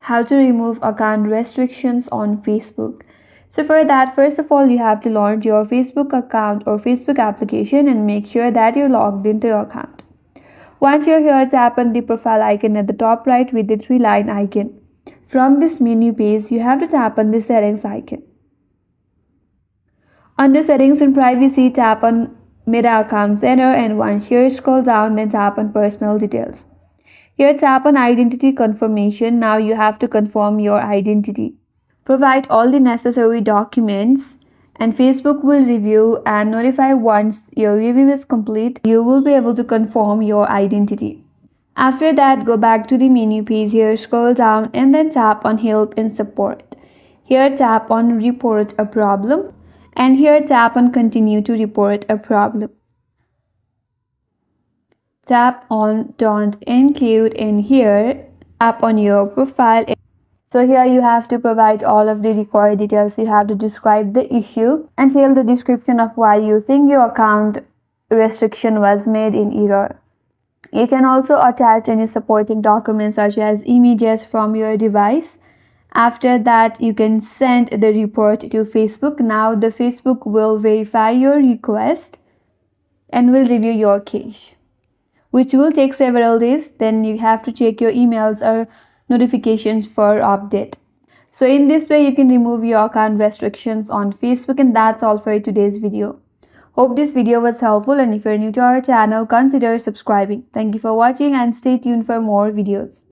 how to remove account restrictions on Facebook. So for that, first of all, you have to launch your Facebook account or Facebook application and make sure that you're logged into your account. Once you're here, tap on the profile icon at the top right with the three-line icon. From this menu page, you have to tap on the settings icon. Under settings and privacy, tap on Meta Account Center, and once here, scroll down, then tap on personal details. Here, tap on identity confirmation. Now you have to confirm your identity. Provide all the necessary documents, and Facebook will review and notify once your review is complete. You will be able to confirm your identity. After that, go back to the menu page. Here, scroll down and then tap on Help and Support. Here, tap on Report a Problem, and here tap on Continue to report a problem. Tap on Don't Include, and here tap on your profile. So here you have to provide all of the required details. You have to describe the issue and tell the description of why you think your account restriction was made in error. You can also attach any supporting documents such as images from your device. After that, you can send the report to Facebook. Now the Facebook will verify your request and will review your case, which will take several days. Then you have to check your emails or notifications for update. So in this way, you can remove your account restrictions on Facebook. And that's all for today's video. Hope this video was helpful, and if you're new to our channel, consider subscribing. Thank you for watching and stay tuned for more videos.